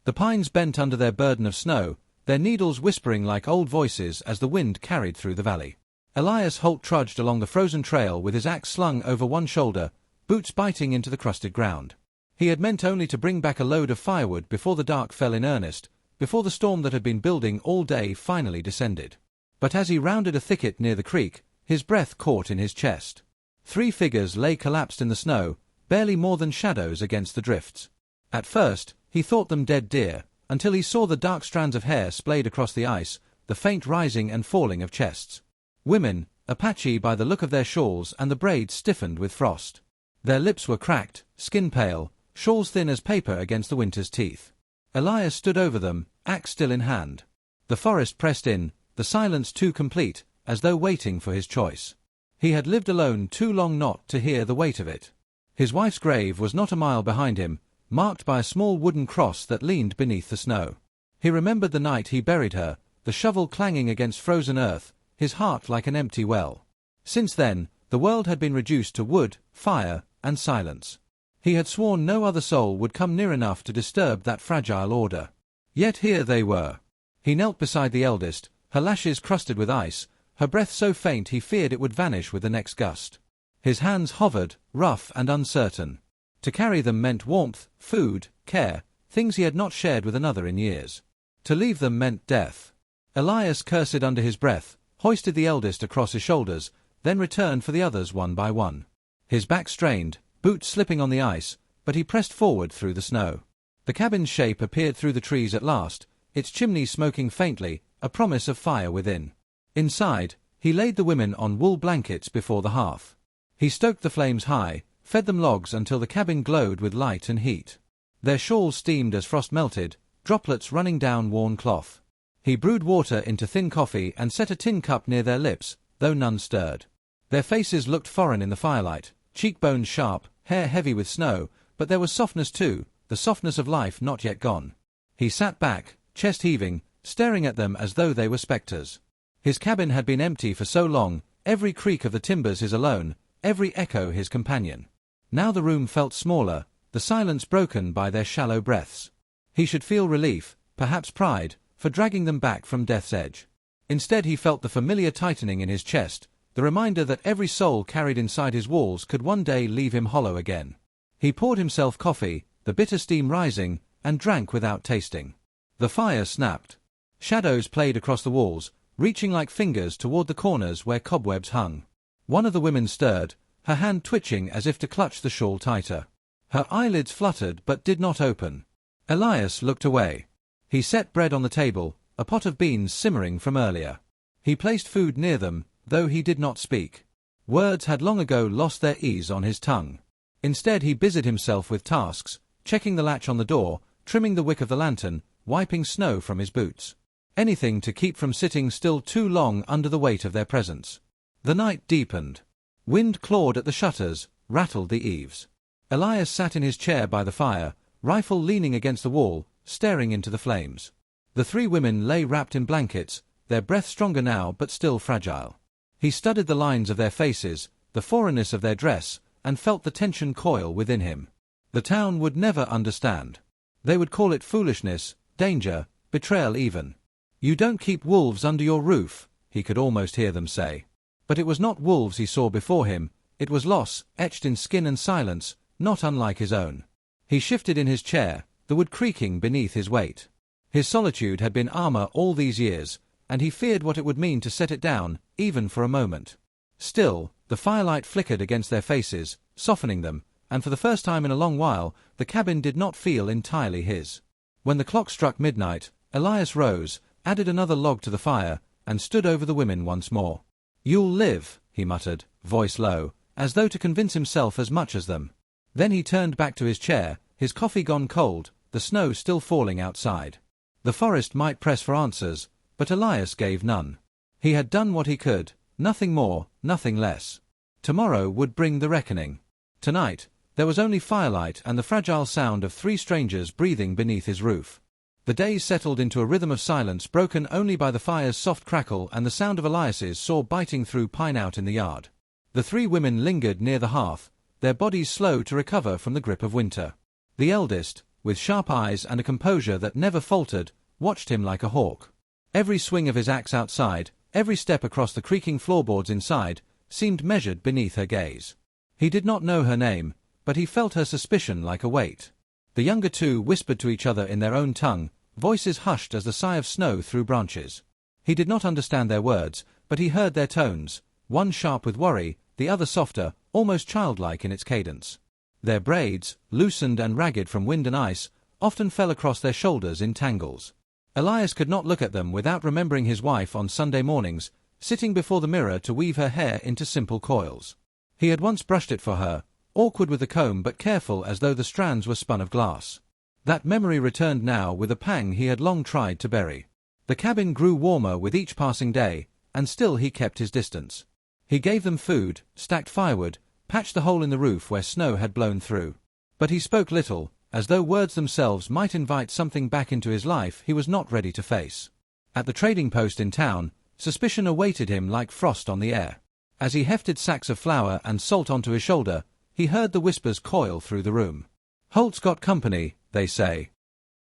The pines bent under their burden of snow, their needles whispering like old voices as the wind carried through the valley. Elias Holt trudged along the frozen trail with his axe slung over one shoulder, boots biting into the crusted ground. He had meant only to bring back a load of firewood before the dark fell in earnest, before the storm that had been building all day finally descended. But as he rounded a thicket near the creek, his breath caught in his chest. 3 figures lay collapsed in the snow, barely more than shadows against the drifts. At first, he thought them dead deer, until he saw the dark strands of hair splayed across the ice, the faint rising and falling of chests. Women, Apache by the look of their shawls, and the braids stiffened with frost. Their lips were cracked, skin pale, shawls thin as paper against the winter's teeth. Elias stood over them, axe still in hand. The forest pressed in, the silence too complete, as though waiting for his choice. He had lived alone too long not to hear the weight of it. His wife's grave was not a mile behind him, marked by a small wooden cross that leaned beneath the snow. He remembered the night he buried her, the shovel clanging against frozen earth, his heart like an empty well. Since then, the world had been reduced to wood, fire, and silence. He had sworn no other soul would come near enough to disturb that fragile order. Yet here they were. He knelt beside the eldest, her lashes crusted with ice, her breath so faint he feared it would vanish with the next gust. His hands hovered, rough and uncertain. To carry them meant warmth, food, care, things he had not shared with another in years. To leave them meant death. Elias cursed under his breath, hoisted the eldest across his shoulders, then returned for the others one by one. His back strained, boots slipping on the ice, but he pressed forward through the snow. The cabin's shape appeared through the trees at last, its chimney smoking faintly, a promise of fire within. Inside, he laid the women on wool blankets before the hearth. He stoked the flames high, fed them logs until the cabin glowed with light and heat. Their shawls steamed as frost melted, droplets running down worn cloth. He brewed water into thin coffee and set a tin cup near their lips, though none stirred. Their faces looked foreign in the firelight, cheekbones sharp, hair heavy with snow, but there was softness too, the softness of life not yet gone. He sat back, chest heaving, staring at them as though they were spectres. His cabin had been empty for so long, every creak of the timbers his alone, every echo his companion. Now the room felt smaller, the silence broken by their shallow breaths. He should feel relief, perhaps pride, for dragging them back from death's edge. Instead he felt the familiar tightening in his chest, the reminder that every soul carried inside his walls could one day leave him hollow again. He poured himself coffee, the bitter steam rising, and drank without tasting. The fire snapped. Shadows played across the walls, reaching like fingers toward the corners where cobwebs hung. One of the women stirred, her hand twitching as if to clutch the shawl tighter. Her eyelids fluttered but did not open. Elias looked away. He set bread on the table, a pot of beans simmering from earlier. He placed food near them, though he did not speak. Words had long ago lost their ease on his tongue. Instead he busied himself with tasks, checking the latch on the door, trimming the wick of the lantern, wiping snow from his boots. Anything to keep from sitting still too long under the weight of their presence. The night deepened. Wind clawed at the shutters, rattled the eaves. Elias sat in his chair by the fire, rifle leaning against the wall, staring into the flames. The 3 women lay wrapped in blankets, their breath stronger now but still fragile. He studied the lines of their faces, the foreignness of their dress, and felt the tension coil within him. The town would never understand. They would call it foolishness, danger, betrayal even. "You don't keep wolves under your roof," he could almost hear them say. But it was not wolves he saw before him, it was loss, etched in skin and silence, not unlike his own. He shifted in his chair, the wood creaking beneath his weight. His solitude had been armor all these years, and he feared what it would mean to set it down, even for a moment. Still, the firelight flickered against their faces, softening them, and for the first time in a long while, the cabin did not feel entirely his. When the clock struck midnight, Elias rose, added another log to the fire, and stood over the women once more. "You'll live," he muttered, voice low, as though to convince himself as much as them. Then he turned back to his chair, his coffee gone cold, the snow still falling outside. The forest might press for answers, but Elias gave none. He had done what he could, nothing more, nothing less. Tomorrow would bring the reckoning. Tonight, there was only firelight and the fragile sound of 3 strangers breathing beneath his roof. The days settled into a rhythm of silence broken only by the fire's soft crackle and the sound of Elias's saw biting through pine out in the yard. The 3 women lingered near the hearth, their bodies slow to recover from the grip of winter. The eldest, with sharp eyes and a composure that never faltered, watched him like a hawk. Every swing of his axe outside, every step across the creaking floorboards inside, seemed measured beneath her gaze. He did not know her name, but he felt her suspicion like a weight. The younger two whispered to each other in their own tongue, voices hushed as the sigh of snow through branches. He did not understand their words, but he heard their tones, one sharp with worry, the other softer, almost childlike in its cadence. Their braids, loosened and ragged from wind and ice, often fell across their shoulders in tangles. Elias could not look at them without remembering his wife on Sunday mornings, sitting before the mirror to weave her hair into simple coils. He had once brushed it for her, awkward with the comb but careful as though the strands were spun of glass. That memory returned now with a pang he had long tried to bury. The cabin grew warmer with each passing day, and still he kept his distance. He gave them food, stacked firewood, patched the hole in the roof where snow had blown through. But he spoke little, as though words themselves might invite something back into his life he was not ready to face. At the trading post in town, suspicion awaited him like frost on the air. As he hefted sacks of flour and salt onto his shoulder, he heard the whispers coil through the room. "Holt's got company, they say.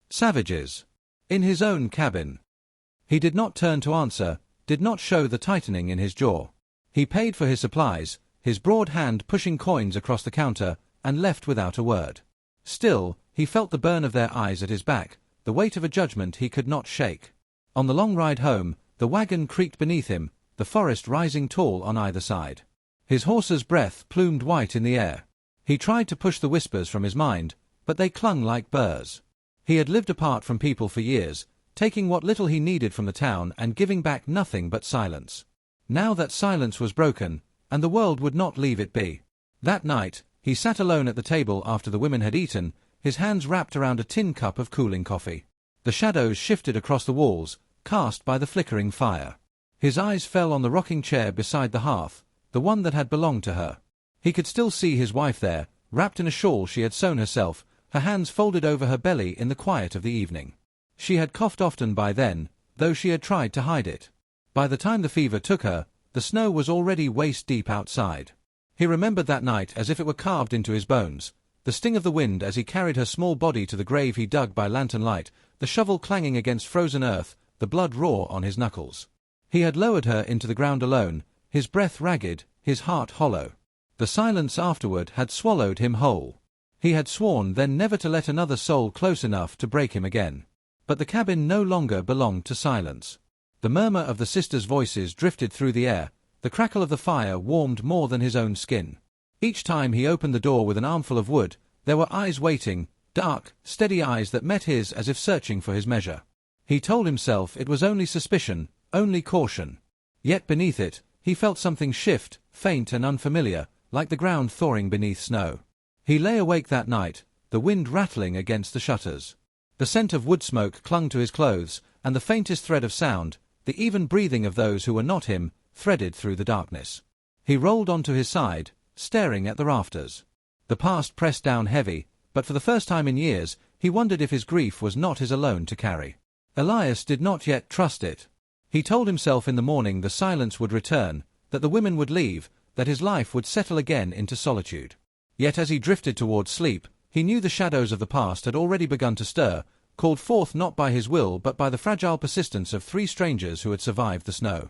Savages. In his own cabin." He did not turn to answer, did not show the tightening in his jaw. He paid for his supplies, his broad hand pushing coins across the counter, and left without a word. Still, he felt the burn of their eyes at his back, the weight of a judgment he could not shake. On the long ride home, the wagon creaked beneath him, the forest rising tall on either side. His horse's breath plumed white in the air. He tried to push the whispers from his mind, but they clung like burrs. He had lived apart from people for years, taking what little he needed from the town and giving back nothing but silence. Now that silence was broken, and the world would not leave it be. That night, he sat alone at the table after the women had eaten, his hands wrapped around a tin cup of cooling coffee. The shadows shifted across the walls, cast by the flickering fire. His eyes fell on the rocking chair beside the hearth, the one that had belonged to her. He could still see his wife there, wrapped in a shawl she had sewn herself, her hands folded over her belly in the quiet of the evening. She had coughed often by then, though she had tried to hide it. By the time the fever took her, the snow was already waist-deep outside. He remembered that night as if it were carved into his bones, the sting of the wind as he carried her small body to the grave he dug by lantern light, the shovel clanging against frozen earth, the blood raw on his knuckles. He had lowered her into the ground alone, his breath ragged, his heart hollow. The silence afterward had swallowed him whole. He had sworn then never to let another soul close enough to break him again. But the cabin no longer belonged to silence. The murmur of the sisters' voices drifted through the air, the crackle of the fire warmed more than his own skin. Each time he opened the door with an armful of wood, there were eyes waiting, dark, steady eyes that met his as if searching for his measure. He told himself it was only suspicion, only caution. Yet beneath it, he felt something shift, faint and unfamiliar, like the ground thawing beneath snow. He lay awake that night, the wind rattling against the shutters. The scent of wood smoke clung to his clothes, and the faintest thread of sound, the even breathing of those who were not him, threaded through the darkness. He rolled onto his side, staring at the rafters. The past pressed down heavy, but for the first time in years, he wondered if his grief was not his alone to carry. Elias did not yet trust it. He told himself in the morning the silence would return, that the women would leave, that his life would settle again into solitude. Yet as he drifted towards sleep, he knew the shadows of the past had already begun to stir, called forth not by his will but by the fragile persistence of three strangers who had survived the snow.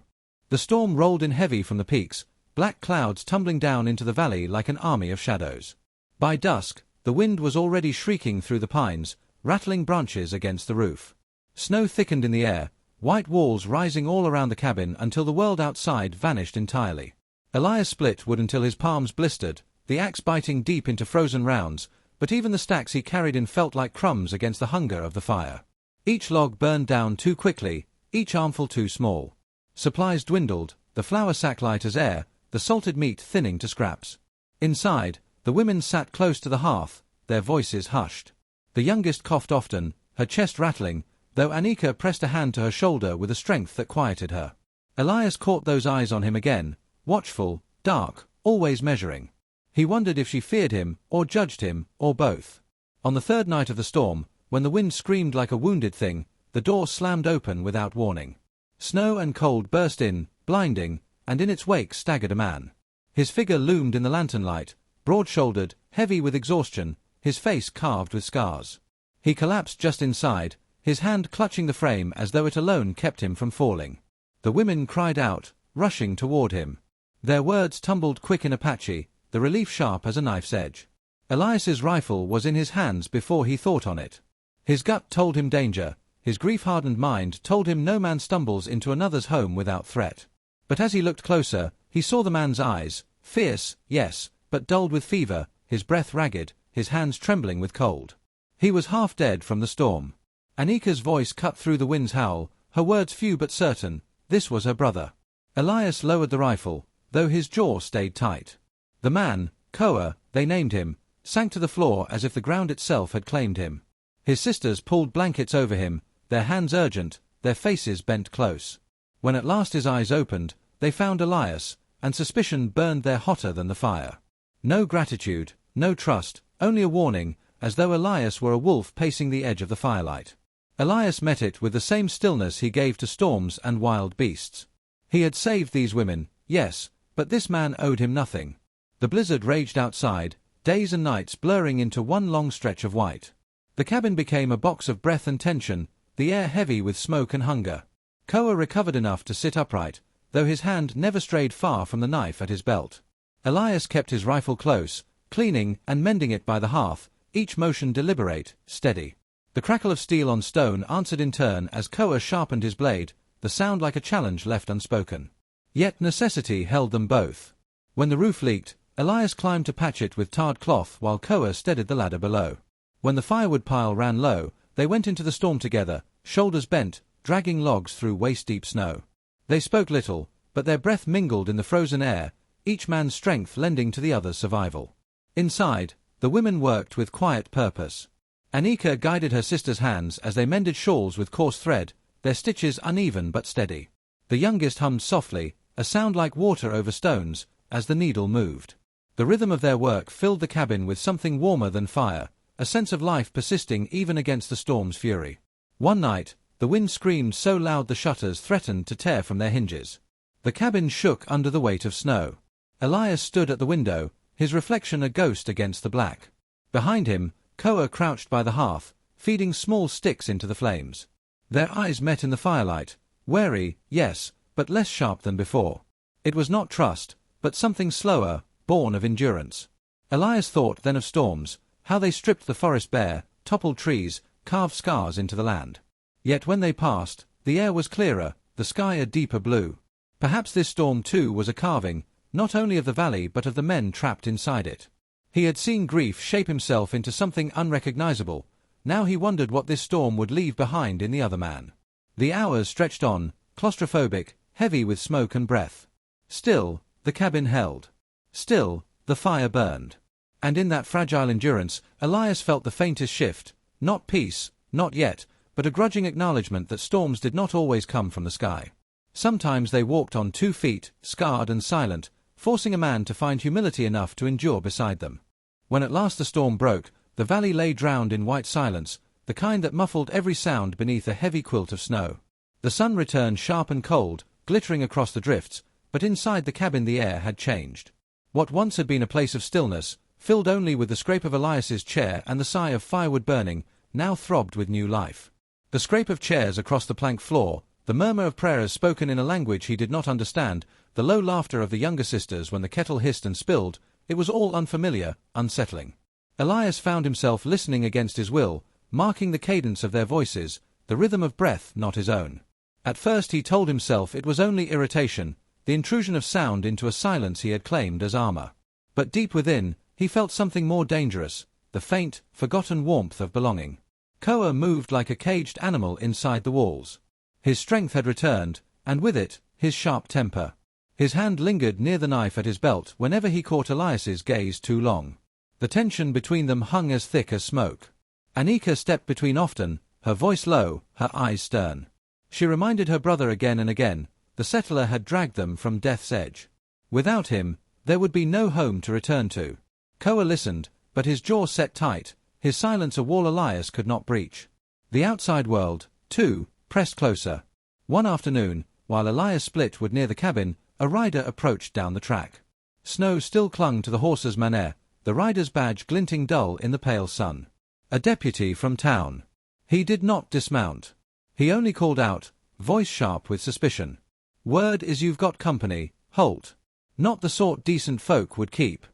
The storm rolled in heavy from the peaks, black clouds tumbling down into the valley like an army of shadows. By dusk, the wind was already shrieking through the pines, rattling branches against the roof. Snow thickened in the air, white walls rising all around the cabin until the world outside vanished entirely. Elias split wood until his palms blistered, the axe biting deep into frozen rounds, but even the stacks he carried in felt like crumbs against the hunger of the fire. Each log burned down too quickly, each armful too small. Supplies dwindled, the flour sack light as air, the salted meat thinning to scraps. Inside, the women sat close to the hearth, their voices hushed. The youngest coughed often, her chest rattling, though Anika pressed a hand to her shoulder with a strength that quieted her. Elias caught those eyes on him again, watchful, dark, always measuring. He wondered if she feared him, or judged him, or both. On the third night of the storm, when the wind screamed like a wounded thing, the door slammed open without warning. Snow and cold burst in, blinding, and in its wake staggered a man. His figure loomed in the lantern light, broad-shouldered, heavy with exhaustion, his face carved with scars. He collapsed just inside, his hand clutching the frame as though it alone kept him from falling. The women cried out, rushing toward him. Their words tumbled quick in Apache, the relief sharp as a knife's edge. Elias's rifle was in his hands before he thought on it. His gut told him danger, his grief-hardened mind told him no man stumbles into another's home without threat. But as he looked closer, he saw the man's eyes, fierce, yes, but dulled with fever, his breath ragged, his hands trembling with cold. He was half dead from the storm. Anika's voice cut through the wind's howl, her words few but certain. This was her brother. Elias lowered the rifle, though his jaw stayed tight. The man, Koa, they named him, sank to the floor as if the ground itself had claimed him. His sisters pulled blankets over him, their hands urgent, their faces bent close. When at last his eyes opened, they found Elias, and suspicion burned there hotter than the fire. No gratitude, no trust, only a warning, as though Elias were a wolf pacing the edge of the firelight. Elias met it with the same stillness he gave to storms and wild beasts. He had saved these women, yes, but this man owed him nothing. The blizzard raged outside, days and nights blurring into one long stretch of white. The cabin became a box of breath and tension, the air heavy with smoke and hunger. Koa recovered enough to sit upright, though his hand never strayed far from the knife at his belt. Elias kept his rifle close, cleaning and mending it by the hearth, each motion deliberate, steady. The crackle of steel on stone answered in turn as Koa sharpened his blade, the sound like a challenge left unspoken. Yet necessity held them both. When the roof leaked, Elias climbed to patch it with tarred cloth while Koa steadied the ladder below. When the firewood pile ran low, they went into the storm together, shoulders bent, dragging logs through waist-deep snow. They spoke little, but their breath mingled in the frozen air, each man's strength lending to the other's survival. Inside, the women worked with quiet purpose. Anika guided her sister's hands as they mended shawls with coarse thread, their stitches uneven but steady. The youngest hummed softly, a sound like water over stones, as the needle moved. The rhythm of their work filled the cabin with something warmer than fire, a sense of life persisting even against the storm's fury. One night, the wind screamed so loud the shutters threatened to tear from their hinges. The cabin shook under the weight of snow. Elias stood at the window, his reflection a ghost against the black. Behind him, Koa crouched by the hearth, feeding small sticks into the flames. Their eyes met in the firelight, wary, yes, but less sharp than before. It was not trust, but something slower, born of endurance. Elias thought then of storms, how they stripped the forest bare, toppled trees, carved scars into the land. Yet when they passed, the air was clearer, the sky a deeper blue. Perhaps this storm too was a carving, not only of the valley but of the men trapped inside it. He had seen grief shape himself into something unrecognizable. Now he wondered what this storm would leave behind in the other man. The hours stretched on, claustrophobic, heavy with smoke and breath. Still, the cabin held. Still, the fire burned. And in that fragile endurance, Elias felt the faintest shift, not peace, not yet, but a grudging acknowledgement that storms did not always come from the sky. Sometimes they walked on 2 feet, scarred and silent, forcing a man to find humility enough to endure beside them. When at last the storm broke, the valley lay drowned in white silence, the kind that muffled every sound beneath a heavy quilt of snow. The sun returned sharp and cold, glittering across the drifts, but inside the cabin the air had changed. What once had been a place of stillness, filled only with the scrape of Elias's chair and the sigh of firewood burning, now throbbed with new life. The scrape of chairs across the plank floor, the murmur of prayers spoken in a language he did not understand, the low laughter of the younger sisters when the kettle hissed and spilled, it was all unfamiliar, unsettling. Elias found himself listening against his will, marking the cadence of their voices, the rhythm of breath not his own. At first he told himself it was only irritation, the intrusion of sound into a silence he had claimed as armor. But deep within, he felt something more dangerous, the faint, forgotten warmth of belonging. Koa moved like a caged animal inside the walls. His strength had returned, and with it, his sharp temper. His hand lingered near the knife at his belt whenever he caught Elias's gaze too long. The tension between them hung as thick as smoke. Anika stepped between often, her voice low, her eyes stern. She reminded her brother again and again, the settler had dragged them from death's edge. Without him, there would be no home to return to. Koa listened, but his jaw set tight, his silence a wall Elias could not breach. The outside world, too, pressed closer. One afternoon, while Elias split wood near the cabin, a rider approached down the track. Snow still clung to the horse's manet, the rider's badge glinting dull in the pale sun. A deputy from town. He did not dismount. He only called out, voice sharp with suspicion. Word is you've got company, Holt. Not the sort decent folk would keep.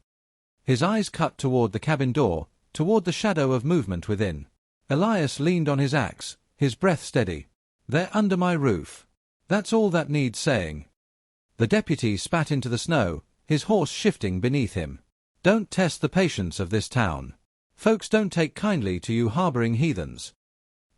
His eyes cut toward the cabin door, toward the shadow of movement within. Elias leaned on his axe, his breath steady. They're under my roof. That's all that needs saying. The deputy spat into the snow, his horse shifting beneath him. Don't test the patience of this town. Folks don't take kindly to you harboring heathens.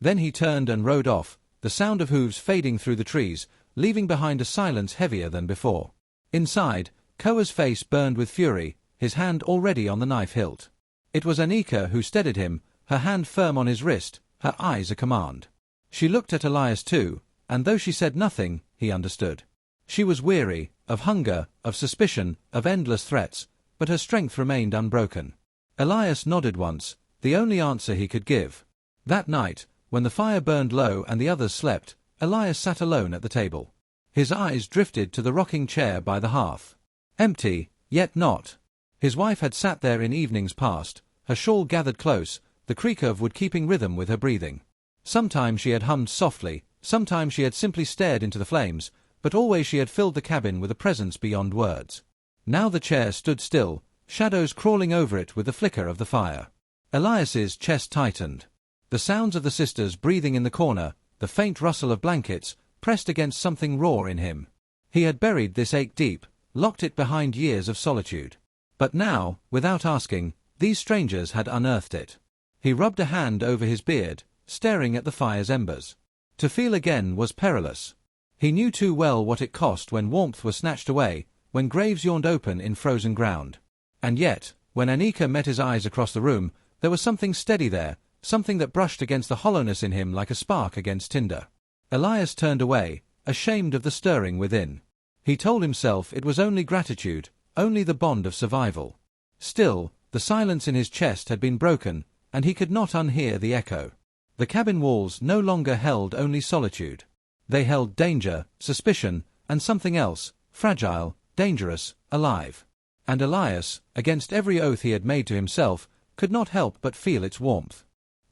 Then he turned and rode off, the sound of hooves fading through the trees, leaving behind a silence heavier than before. Inside, Koa's face burned with fury, his hand already on the knife hilt. It was Anika who steadied him, her hand firm on his wrist, her eyes a command. She looked at Elias too, and though she said nothing, he understood. She was weary, of hunger, of suspicion, of endless threats, but her strength remained unbroken. Elias nodded once, the only answer he could give. That night, when the fire burned low and the others slept, Elias sat alone at the table. His eyes drifted to the rocking chair by the hearth. Empty, yet not. His wife had sat there in evenings past, her shawl gathered close, the creak of wood keeping rhythm with her breathing. Sometimes she had hummed softly, sometimes she had simply stared into the flames, but always she had filled the cabin with a presence beyond words. Now the chair stood still, shadows crawling over it with the flicker of the fire. Elias's chest tightened. The sounds of the sisters breathing in the corner, the faint rustle of blankets, pressed against something raw in him. He had buried this ache deep, locked it behind years of solitude. But now, without asking, these strangers had unearthed it. He rubbed a hand over his beard, staring at the fire's embers. To feel again was perilous. He knew too well what it cost when warmth was snatched away, when graves yawned open in frozen ground. And yet, when Anika met his eyes across the room, there was something steady there, something that brushed against the hollowness in him like a spark against tinder. Elias turned away, ashamed of the stirring within. He told himself it was only gratitude, only the bond of survival. Still, the silence in his chest had been broken, and he could not unhear the echo. The cabin walls no longer held only solitude. They held danger, suspicion, and something else, fragile, dangerous, alive. And Elias, against every oath he had made to himself, could not help but feel its warmth.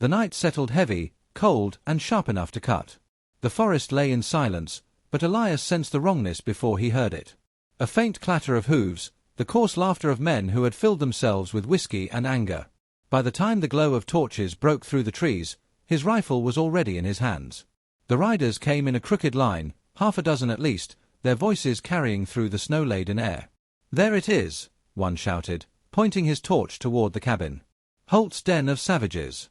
The night settled heavy, cold, and sharp enough to cut. The forest lay in silence, but Elias sensed the wrongness before he heard it. A faint clatter of hooves, the coarse laughter of men who had filled themselves with whiskey and anger. By the time the glow of torches broke through the trees, his rifle was already in his hands. The riders came in a crooked line, half a dozen at least, their voices carrying through the snow-laden air. There it is, one shouted, pointing his torch toward the cabin. Holt's den of savages.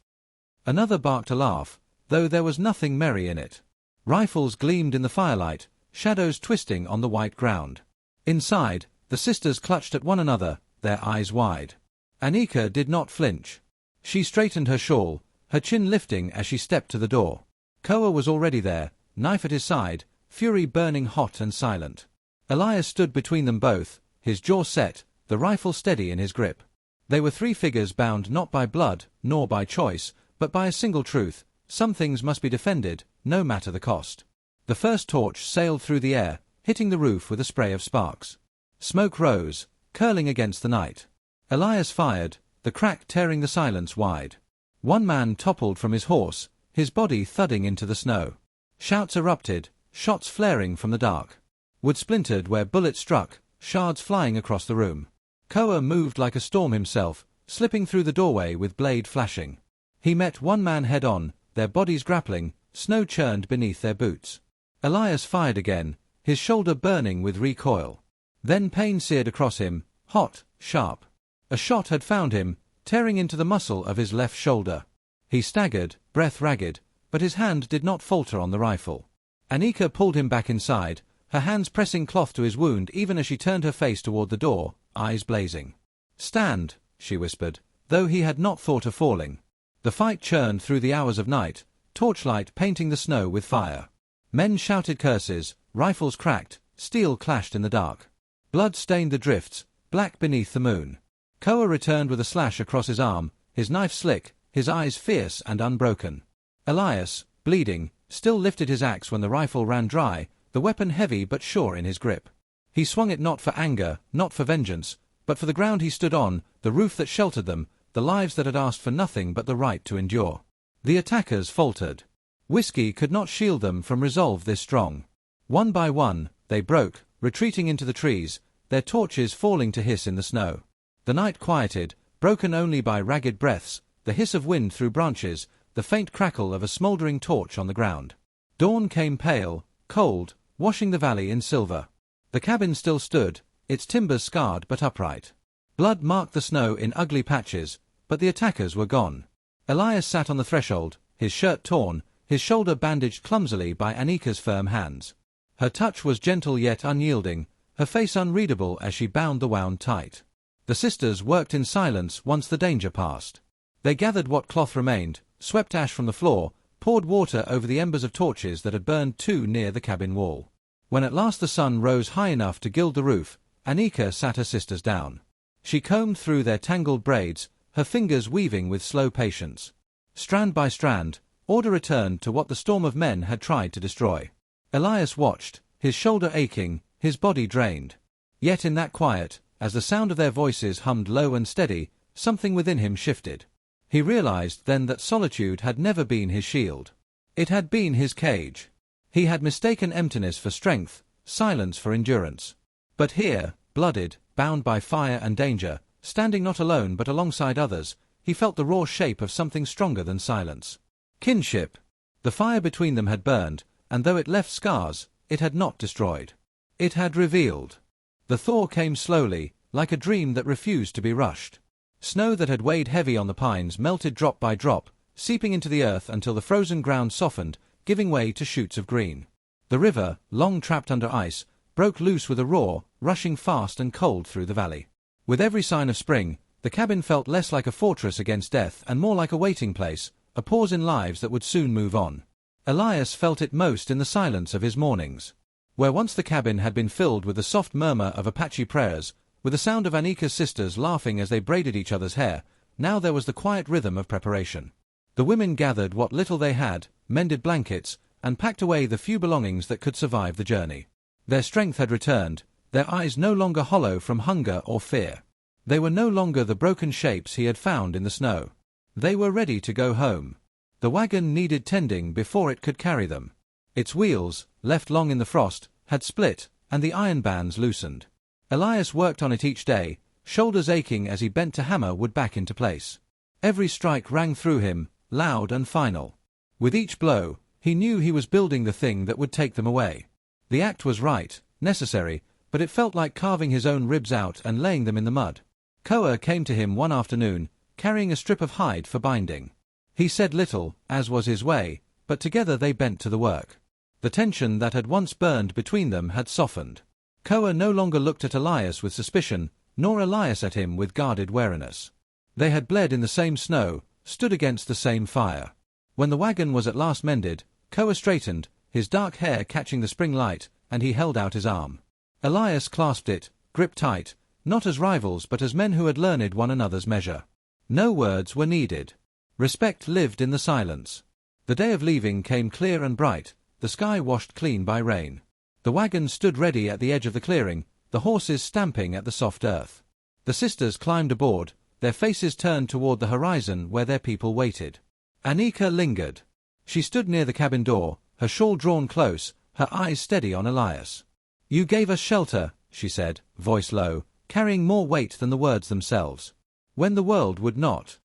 Another barked a laugh, though there was nothing merry in it. Rifles gleamed in the firelight, shadows twisting on the white ground. Inside, the sisters clutched at one another, their eyes wide. Anika did not flinch. She straightened her shawl, her chin lifting as she stepped to the door. Koa was already there, knife at his side, fury burning hot and silent. Elias stood between them both, his jaw set, the rifle steady in his grip. They were three figures bound not by blood, nor by choice, but by a single truth: some things must be defended, no matter the cost. The first torch sailed through the air, hitting the roof with a spray of sparks. Smoke rose, curling against the night. Elias fired, the crack tearing the silence wide. One man toppled from his horse, his body thudding into the snow. Shouts erupted, shots flaring from the dark. Wood splintered where bullets struck, shards flying across the room. Koa moved like a storm himself, slipping through the doorway with blade flashing. He met one man head-on, their bodies grappling, snow churned beneath their boots. Elias fired again, his shoulder burning with recoil. Then pain seared across him, hot, sharp. A shot had found him, tearing into the muscle of his left shoulder. He staggered, breath ragged, but his hand did not falter on the rifle. Anika pulled him back inside, her hands pressing cloth to his wound even as she turned her face toward the door, eyes blazing. "Stand," she whispered, though he had not thought of falling. The fight churned through the hours of night, torchlight painting the snow with fire. Men shouted curses, rifles cracked, steel clashed in the dark. Blood stained the drifts, black beneath the moon. Koa returned with a slash across his arm, his knife slick, his eyes fierce and unbroken. Elias, bleeding, still lifted his axe when the rifle ran dry, the weapon heavy but sure in his grip. He swung it not for anger, not for vengeance, but for the ground he stood on, the roof that sheltered them, the lives that had asked for nothing but the right to endure. The attackers faltered. Whiskey could not shield them from resolve this strong. One by one, they broke, retreating into the trees, their torches falling to hiss in the snow. The night quieted, broken only by ragged breaths, the hiss of wind through branches, the faint crackle of a smouldering torch on the ground. Dawn came pale, cold, washing the valley in silver. The cabin still stood, its timbers scarred but upright. Blood marked the snow in ugly patches, but the attackers were gone. Elias sat on the threshold, his shirt torn, his shoulder bandaged clumsily by Anika's firm hands. Her touch was gentle yet unyielding, her face unreadable as she bound the wound tight. The sisters worked in silence once the danger passed. They gathered what cloth remained, swept ash from the floor, poured water over the embers of torches that had burned too near the cabin wall. When at last the sun rose high enough to gild the roof, Anika sat her sisters down. She combed through their tangled braids, her fingers weaving with slow patience. Strand by strand, order returned to what the storm of men had tried to destroy. Elias watched, his shoulder aching, his body drained. Yet in that quiet, as the sound of their voices hummed low and steady, something within him shifted. He realized then that solitude had never been his shield. It had been his cage. He had mistaken emptiness for strength, silence for endurance. But here, blooded, bound by fire and danger, standing not alone but alongside others, he felt the raw shape of something stronger than silence. Kinship. The fire between them had burned, and though it left scars, it had not destroyed. It had revealed. The thaw came slowly, like a dream that refused to be rushed. Snow that had weighed heavy on the pines melted drop by drop, seeping into the earth until the frozen ground softened, giving way to shoots of green. The river, long trapped under ice, broke loose with a roar, rushing fast and cold through the valley. With every sign of spring, the cabin felt less like a fortress against death and more like a waiting place, a pause in lives that would soon move on. Elias felt it most in the silence of his mornings. Where once the cabin had been filled with the soft murmur of Apache prayers, with the sound of Anika's sisters laughing as they braided each other's hair, now there was the quiet rhythm of preparation. The women gathered what little they had, mended blankets, and packed away the few belongings that could survive the journey. Their strength had returned, their eyes no longer hollow from hunger or fear. They were no longer the broken shapes he had found in the snow. They were ready to go home. The wagon needed tending before it could carry them. Its wheels, left long in the frost, had split, and the iron bands loosened. Elias worked on it each day, shoulders aching as he bent to hammer wood back into place. Every strike rang through him, loud and final. With each blow, he knew he was building the thing that would take them away. The act was right, necessary, but it felt like carving his own ribs out and laying them in the mud. Koa came to him one afternoon, carrying a strip of hide for binding. He said little, as was his way, but together they bent to the work. The tension that had once burned between them had softened. Koa no longer looked at Elias with suspicion, nor Elias at him with guarded wariness. They had bled in the same snow, stood against the same fire. When the wagon was at last mended, Koa straightened, his dark hair catching the spring light, and he held out his arm. Elias clasped it, gripped tight, not as rivals but as men who had learned one another's measure. No words were needed. Respect lived in the silence. The day of leaving came clear and bright, the sky washed clean by rain. The wagon stood ready at the edge of the clearing, the horses stamping at the soft earth. The sisters climbed aboard, their faces turned toward the horizon where their people waited. Anika lingered. She stood near the cabin door, her shawl drawn close, her eyes steady on Elias. "You gave us shelter," she said, voice low, carrying more weight than the words themselves. "When the world would not."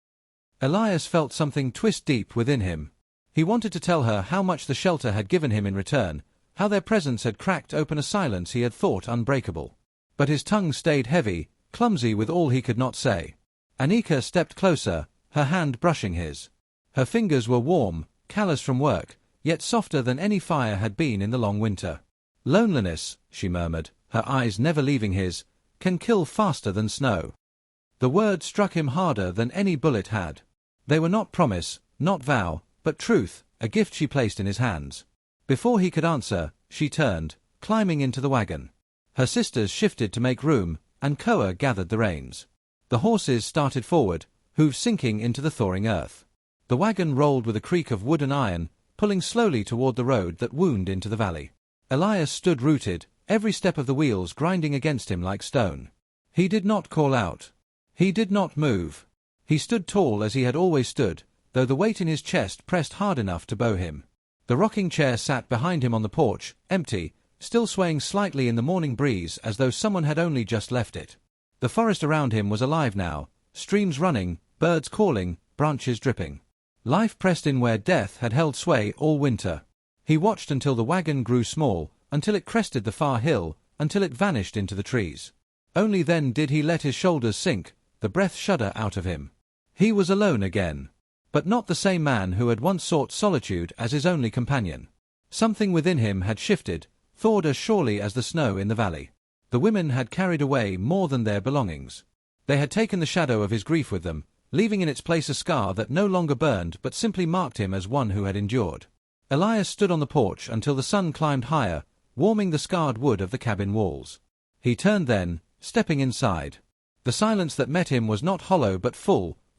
Elias felt something twist deep within him. He wanted to tell her how much the shelter had given him in return, how their presence had cracked open a silence he had thought unbreakable. But his tongue stayed heavy, clumsy with all he could not say. Anika stepped closer, her hand brushing his. Her fingers were warm, callous from work, yet softer than any fire had been in the long winter. "Loneliness," she murmured, her eyes never leaving his, "can kill faster than snow." The word struck him harder than any bullet had. They were not promise, not vow, but truth, a gift she placed in his hands. Before he could answer, she turned, climbing into the wagon. Her sisters shifted to make room, and Koa gathered the reins. The horses started forward, hooves sinking into the thawing earth. The wagon rolled with a creak of wood and iron, pulling slowly toward the road that wound into the valley. Elias stood rooted, every step of the wheels grinding against him like stone. He did not call out. He did not move. He stood tall as he had always stood, though the weight in his chest pressed hard enough to bow him. The rocking chair sat behind him on the porch, empty, still swaying slightly in the morning breeze as though someone had only just left it. The forest around him was alive now, streams running, birds calling, branches dripping. Life pressed in where death had held sway all winter. He watched until the wagon grew small, until it crested the far hill, until it vanished into the trees. Only then did he let his shoulders sink, the breath shudder out of him. He was alone again. But not the same man who had once sought solitude as his only companion. Something within him had shifted, thawed as surely as the snow in the valley. The women had carried away more than their belongings. They had taken the shadow of his grief with them, leaving in its place a scar that no longer burned but simply marked him as one who had endured. Elias stood on the porch until the sun climbed higher, warming the scarred wood of the cabin walls. He turned then, stepping inside. The silence that met him was not hollow but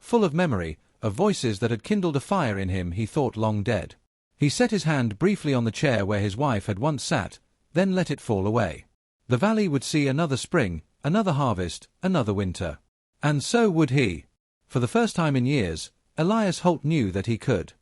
full of memory, of voices that had kindled a fire in him he thought long dead. He set his hand briefly on the chair where his wife had once sat, then let it fall away. The valley would see another spring, another harvest, another winter. And so would he. For the first time in years, Elias Holt knew that he could.